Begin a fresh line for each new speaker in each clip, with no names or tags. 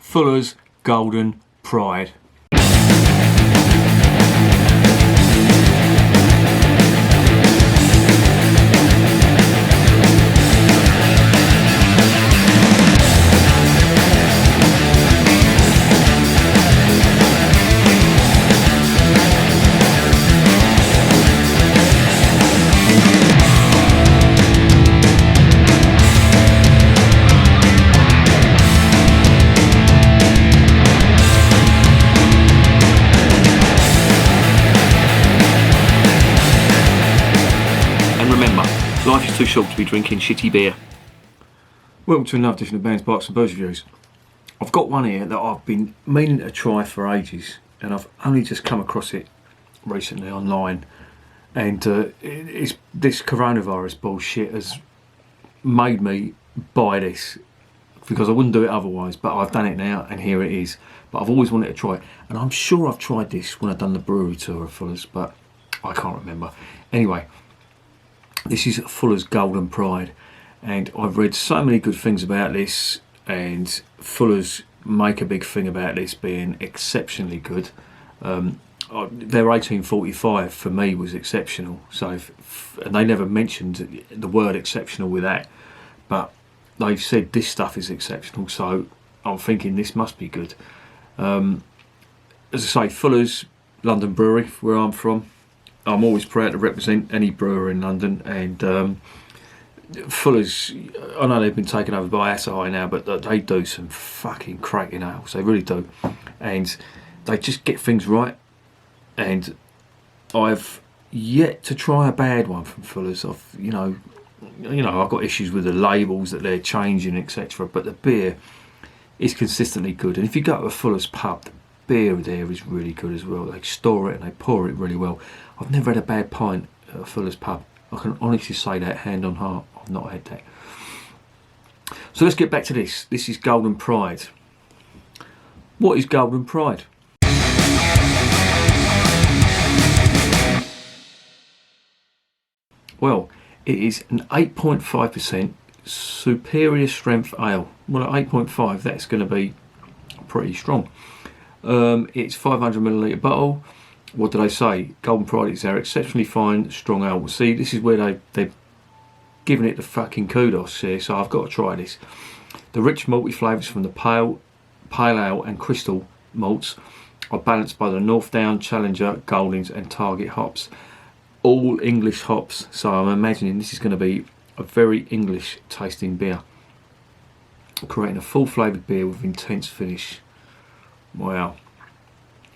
Fuller's Golden Pride.
Life is too short to be drinking shitty beer.
Welcome to another edition of Bands, Bikes and Birds Reviews. I've got one here that I've been meaning to try for ages, and I've only just come across it recently online. And it's this coronavirus bullshit has made me buy this because I wouldn't do it otherwise, but I've done it now and here it is. But I've always wanted to try it, and I'm sure I've tried this when I've done the brewery tour of Fuller's, but I can't remember. Anyway, this is Fuller's Golden Pride, and I've read so many good things about this, and Fuller's make a big thing about this being exceptionally good. Their 1845 for me was exceptional, so and they never mentioned the word exceptional with that, but they've said this stuff is exceptional, so I'm thinking this must be good. As I say, Fuller's London Brewery, where I'm from. I'm always proud to represent any brewer in London, and Fuller's, I know they've been taken over by Asahi now, but they do some fucking cracking ales, they really do, and they just get things right, and I've yet to try a bad one from Fuller's. I've got issues with the labels that they're changing, etc., but the beer is consistently good, and if you go to a Fuller's pub, the beer there is really good as well. They store it and they pour it really well. I've never had a bad pint at a Fuller's pub. I can honestly say that, hand on heart, I've not had that. So let's get back to this. This is Golden Pride. What is Golden Pride? Well, it is an 8.5% superior strength ale. Well, at 8.5, that's going to be pretty strong. It's 500ml bottle. What did I say? Golden Pride is our exceptionally fine, strong ale. See, this is where they've given it the fucking kudos here, so I've got to try this. The rich malty flavours from the pale ale and crystal malts are balanced by the North Down, Challenger, Goldings and Target hops. All English hops, so I'm imagining this is going to be a very English tasting beer, creating a full flavoured beer with intense finish. Wow.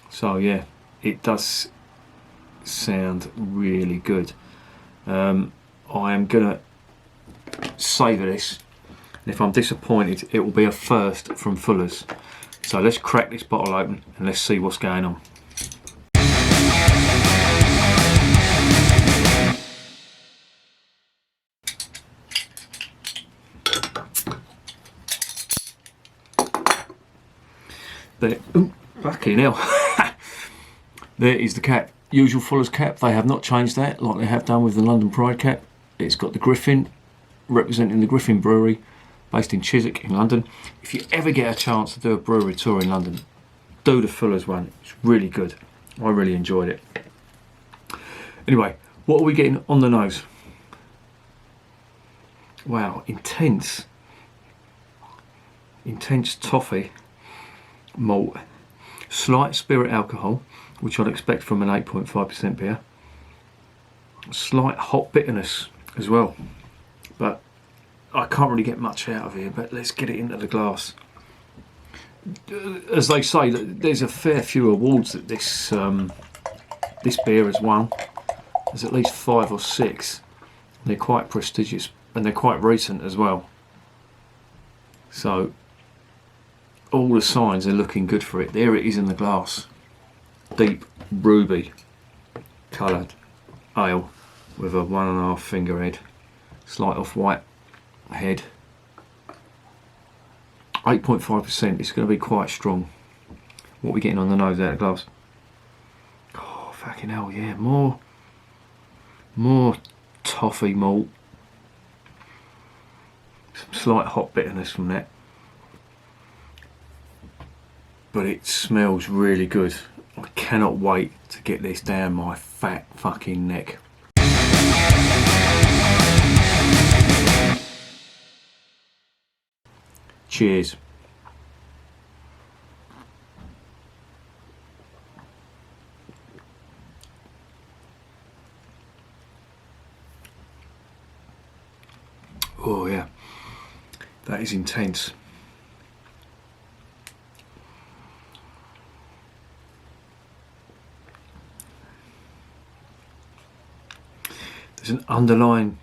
So yeah, it does sound really good. I am gonna savour this, and if I'm disappointed, it will be a first from Fuller's. So let's crack this bottle open and let's see what's going on. There, ooh, fucking hell. There is the cap, usual Fuller's cap. They have not changed that like they have done with the London Pride cap. It's got the Griffin, representing the Griffin Brewery, based in Chiswick in London. If you ever get a chance to do a brewery tour in London, do the Fuller's one. It's really good. I really enjoyed it. Anyway, what are we getting on the nose? Wow, intense toffee malt, slight spirit alcohol, which I'd expect from an 8.5% beer, slight hot bitterness as well, but I can't really get much out of here. But let's get it into the glass. As they say, there's a fair few awards that this beer has won. There's at least 5 or 6. They're quite prestigious and they're quite recent as well, so all the signs are looking good for it. There it is in the glass. Deep ruby coloured ale with a 1.5 finger head, slight off-white head. 8.5%. It's going to be quite strong. What are we getting on the nose out of the glass? Oh, fucking hell, yeah. More toffee malt. Some slight hot bitterness from that. but it smells really good. I cannot wait to get this down my fat fucking neck. Cheers. Oh yeah, that is intense. There's an underlying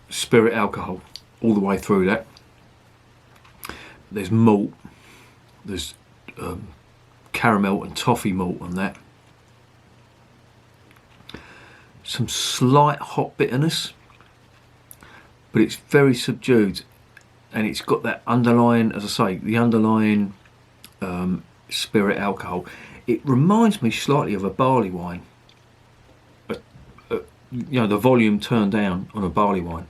spirit alcohol all the way through that. There's malt, there's caramel and toffee malt on that. Some slight hop bitterness, but it's very subdued, and it's got that underlying, as I say, the underlying spirit alcohol. It reminds me slightly of a barley wine. You know, the volume turned down on a barley wine.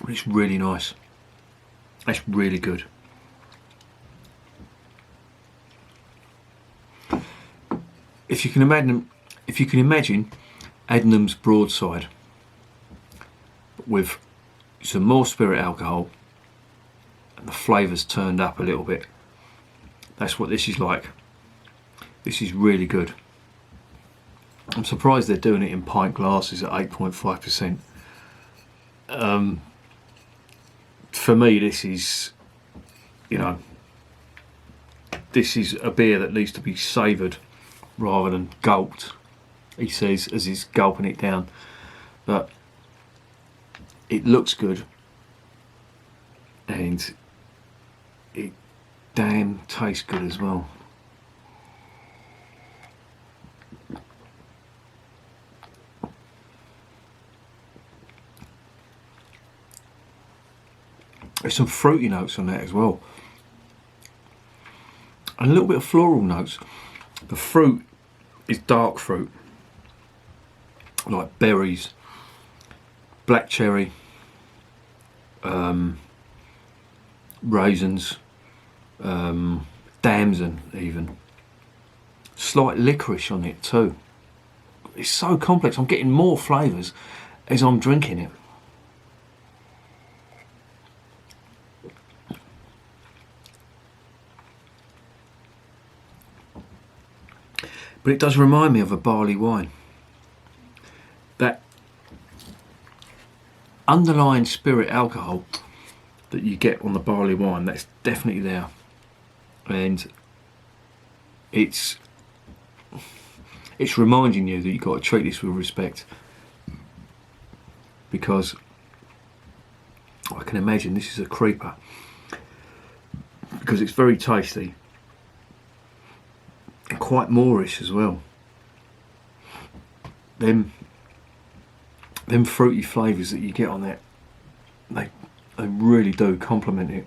But it's really nice. It's really good. If you can imagine Adnams Broadside with some more spirit alcohol and the flavours turned up a little bit, that's what this is like. This is really good. I'm surprised they're doing it in pint glasses at 8.5%. For me, this is, you know, this is a beer that needs to be savoured rather than gulped, he says as he's gulping it down. But it looks good, and it damn tastes good as well. There's some fruity notes on that as well, and a little bit of floral notes. The fruit is dark fruit, like berries, black cherry, raisins, damson even. Slight licorice on it too. It's so complex. I'm getting more flavours as I'm drinking it. But it does remind me of a barley wine. That underlying spirit alcohol that you get on the barley wine, that's definitely there. And it's reminding you that you've got to treat this with respect, because I can imagine this is a creeper, because it's very tasty. And quite moorish as well. Them fruity flavours that you get on that, they really do complement it.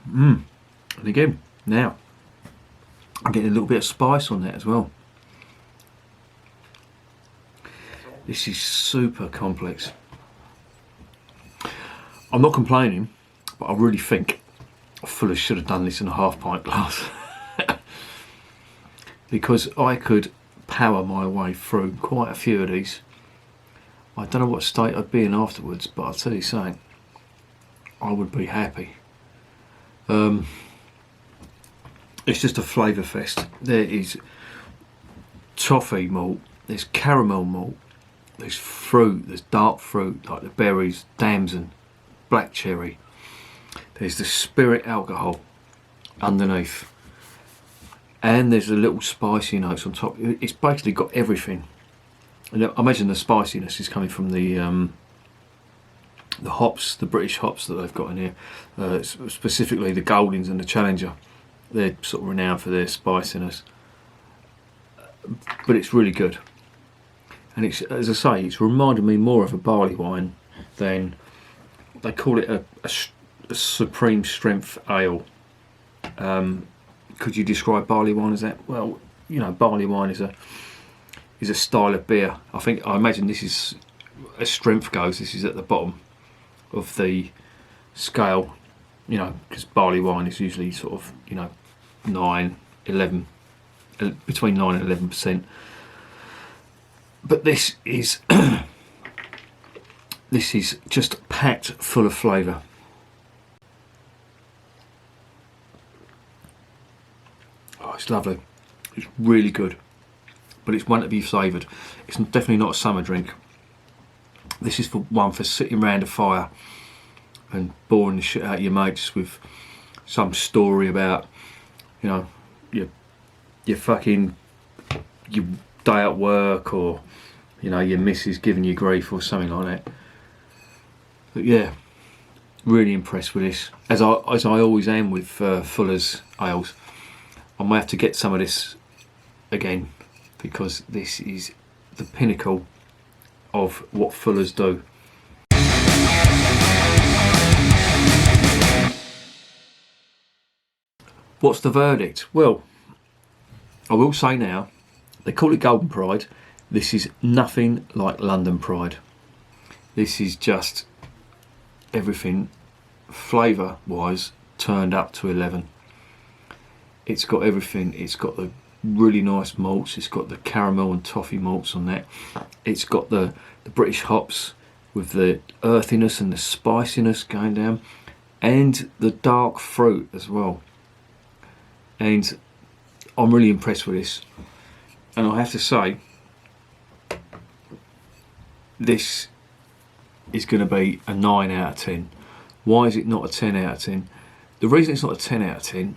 And again, now I'm getting a little bit of spice on that as well. This is super complex. I'm not complaining, but I really think I fully should have done this in a half pint glass. Because I could power my way through quite a few of these. I don't know what state I'd be in afterwards, but I'll tell you something, I would be happy. It's just a flavour fest. There is toffee malt, there's caramel malt, there's fruit, there's dark fruit like the berries, damson, black cherry. There's the spirit alcohol underneath, and there's a little spicy notes on top. It's basically got everything. And I imagine the spiciness is coming from the hops, the British hops that they've got in here, specifically the Goldings and the Challenger. They're sort of renowned for their spiciness, but it's really good. And it's, as I say, it's reminded me more of a barley wine than, they call it a supreme strength ale. Could you describe barley wine as that? Well, Barleywine is a style of beer. I imagine this is, as strength goes, this is at the bottom of the scale, because Barleywine is usually sort of 9, 11, between 9 and 11%. But this is this is just packed full of flavour. Oh, it's lovely. It's really good, but it's one to be savoured. It's definitely not a summer drink. This is for sitting around a fire and boring the shit out of your mates with some story about, your day at work, or your missus giving you grief or something like that. But yeah, really impressed with this, as I always am with Fuller's ales. I might have to get some of this again, because this is the pinnacle of what Fuller's do. What's the verdict? Well, I will say now, they call it Golden Pride. This is nothing like London Pride. This is just everything flavour wise turned up to 11. It's got everything. It's got the really nice malts. It's got the caramel and toffee malts on that. It's got the British hops with the earthiness and the spiciness going down, and the dark fruit as well. And I'm really impressed with this. And I have to say, this is going to be a 9 out of 10. Why is it not a 10 out of 10? The reason it's not a 10 out of 10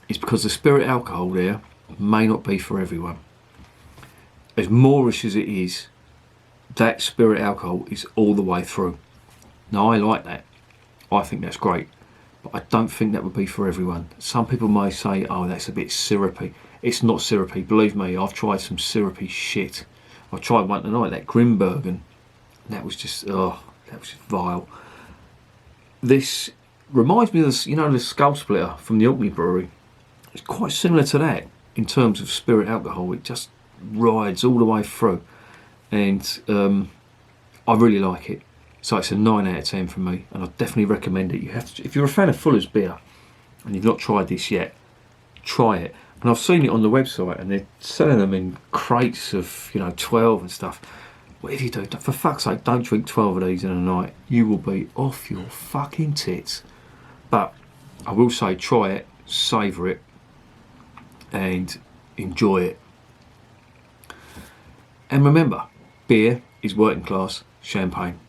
is because the spirit alcohol there may not be for everyone. As moorish as it is, that spirit alcohol is all the way through. Now, I like that. I think that's great. But I don't think that would be for everyone. Some people may say, oh, that's a bit syrupy. It's not syrupy. Believe me, I've tried some syrupy shit. I tried one tonight, that Grimbergen. That was just, that was just vile. This reminds me of the Skull Splitter from the Orkney Brewery. It's quite similar to that in terms of spirit alcohol. It just rides all the way through. And I really like it. So it's a 9 out of 10 from me, and I definitely recommend it. You have to, if you're a fan of Fuller's beer and you've not tried this yet, try it. And I've seen it on the website, and they're selling them in crates of 12 and stuff. Whatever you do, for fuck's sake, don't drink 12 of these in a night. You will be off your fucking tits. But I will say, try it, savour it, and enjoy it. And remember, beer is working class champagne.